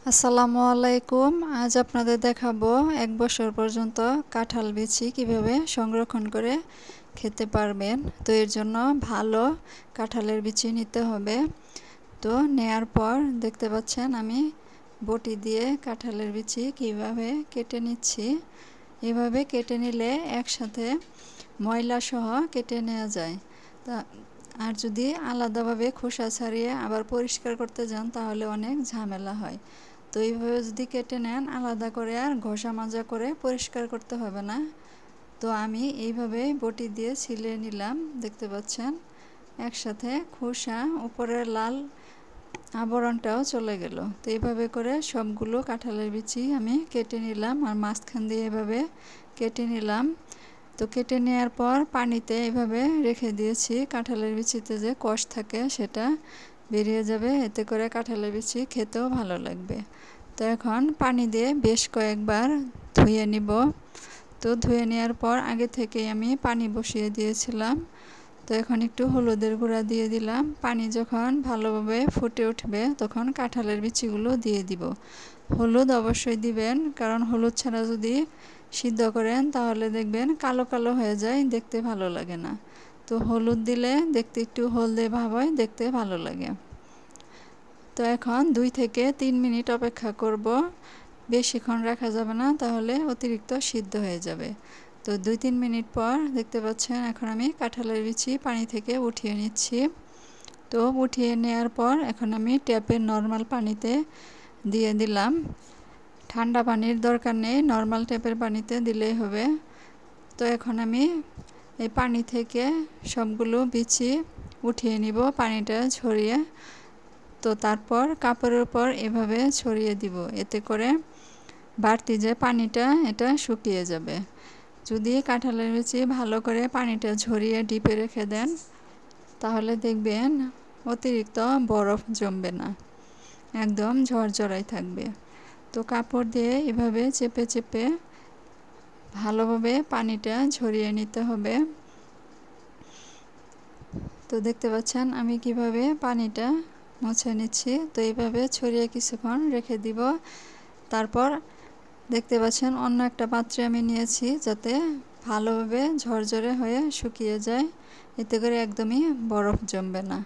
আসসালামু আলাইকুম। আজ আপনাদের দেখাবো 1 বছর পর্যন্ত কাঁঠাল বিচি কিভাবে সংরক্ষণ করে খেতে পারবেন। তো এর জন্য ভালো কাঁঠালের বিচি নিতে হবে। তো নেয়ার পর দেখতে পাচ্ছেন আমি বটি দিয়ে কাঁঠালের বিচি কিভাবে কেটে নিচ্ছি। এভাবে কেটে নিলে একসাথে ময়লা সহ কেটে নেওয়া যায়। আর যদি আলাদাভাবে খোসা ছাড়িয়ে আবার পরিষ্কার করতে যান তাহলে অনেক ঝামেলা হয়। তো এইভাবে যদি কেটে নেন আলাদা করে আর ঘষা মাজা করে পরিষ্কার করতে হবে না। তো আমি এইভাবে বটি দিয়ে ছিলে নিলাম, দেখতে পাচ্ছেন একসাথে খোসা উপরের লাল আবরণটাও চলে গেল। তো এইভাবে করে সবগুলো কাঁঠালের বিচি আমি কেটে নিলাম আর মাঝখান দিয়ে এভাবে কেটে নিলাম। তো কেটে নেওয়ার পর পানিতে এভাবে রেখে দিয়েছি। কাঁঠালের বিচিতে যে কষ থাকে সেটা বেরিয়ে যাবে, এতে করে কাঁঠালের বিচি খেতেও ভালো লাগবে। তো এখন পানি দিয়ে বেশ কয়েকবার ধুয়ে নিব। তো ধুয়ে নেওয়ার পর আগে থেকেই আমি পানি বসিয়ে দিয়েছিলাম। তো এখন একটু হলুদের গুঁড়া দিয়ে দিলাম। পানি যখন ভালোভাবে ফুটে উঠবে তখন কাঁঠালের বিচিগুলো দিয়ে দিব। হলুদ অবশ্যই দিবেন, কারণ হলুদ ছাড়া যদি সিদ্ধ করেন তাহলে দেখবেন কালো কালো হয়ে যায়, দেখতে ভালো লাগে না। তো হলুদ দিলে দেখতে একটু হলদে ভাব হয়, দেখতে ভালো লাগে। তো এখন 2 থেকে 3 মিনিট অপেক্ষা করব। বেশিক্ষণ রাখা যাবে না, তাহলে অতিরিক্ত সিদ্ধ হয়ে যাবে। তো 2-3 মিনিট পর দেখতে পাচ্ছেন এখন আমি কাঁঠালের বিচি পানি থেকে উঠিয়ে নিচ্ছি। তো উঠিয়ে নেওয়ার পর এখন আমি ট্যাপের নর্মাল পানিতে দিয়ে দিলাম। ঠান্ডা পানির দরকার নেই, নর্মাল ট্যাপের পানিতে দিলেই হবে। তো এখন আমি এই পানি থেকে সবগুলো বিচি উঠিয়ে নিব পানিটা ঝরিয়ে। তো তারপর কাপড়ের উপর এভাবে ছড়িয়ে দিব, এতে করে বাড়তি যে পানিটা এটা শুকিয়ে যাবে। যদি কাঁঠালের বিচি ভালো করে পানিটা ঝরিয়ে ডিপে রেখে দেন তাহলে দেখবেন অতিরিক্ত বরফ জমবে না, একদম ঝরঝরাই থাকবে। তো কাপড় দিয়ে এভাবে চেপে চেপে ভালোভাবে পানিটা ঝরিয়ে নিতে হবে। তো দেখতে পাচ্ছেন আমি কিভাবে পানিটা মুছে নিচ্ছি। তো এইভাবে ছড়িয়ে কিছুক্ষণ রেখে দিব। তারপর দেখতে পাচ্ছেন অন্য একটা পাত্রে আমি নিয়েছি যাতে ভালোভাবে ঝরঝরে হয়ে শুকিয়ে যায়, এতে করে একদমই বরফ জমবে না।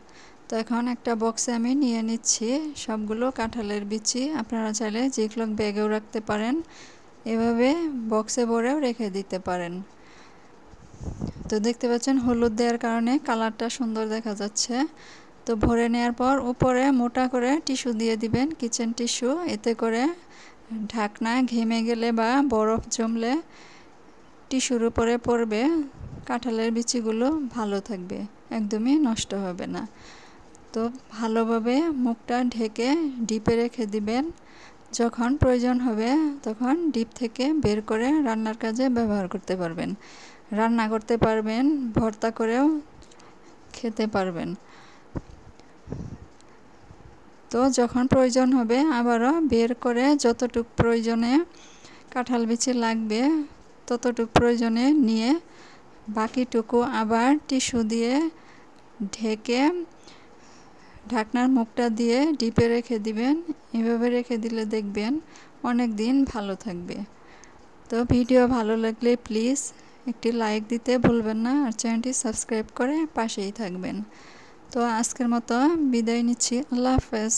তো এখন একটা বক্সে আমি নিয়ে নিচ্ছি সবগুলো কাঁঠালের বিচি। আপনারা চাইলে জিপলক ব্যাগেও রাখতে পারেন, এভাবে বক্সে ভরেও রেখে দিতে পারেন। তো দেখতে পাচ্ছেন হলুদ দেওয়ার কারণে কালারটা সুন্দর দেখা যাচ্ছে। তো ভরে নেওয়ার পর উপরে মোটা করে টিস্যু দিয়ে দিবেন, কিচেন টিস্যু, এতে করে ঢাকনা ঘেমে গেলে বা বরফ জমলে টিস্যুর উপরে পড়বে, কাঁঠালের বিচিগুলো ভালো থাকবে, একদমই নষ্ট হবে না। তো ভালোভাবে মুখটা ঢেকে ডিপে রেখে দিবেন। যখন প্রয়োজন হবে তখন ডিপ থেকে বের করে রান্নার কাজে ব্যবহার করতে পারবেন, রান্না করতে পারবেন, ভর্তা করেও খেতে পারবেন। তো যখন প্রয়োজন হবে আবারও বের করে যতটুকু প্রয়োজনে কাঁঠাল বিচি লাগবে ততটুকু প্রয়োজনে নিয়ে বাকিটুকু আবার টিস্যু দিয়ে ঢেকে ঢাকনার মুখটা দিয়ে ডিপে রেখে দিবেন। এভাবে রেখে দিলে দেখবেন অনেক দিন ভালো থাকবে। তো ভিডিও ভালো লাগলে প্লিজ একটি লাইক দিতে ভুলবেন না, আর চ্যানেলটি সাবস্ক্রাইব করে পাশেই থাকবেন। তো আজকের মতো বিদায় নিচ্ছি, আল্লাহ হাফেজ।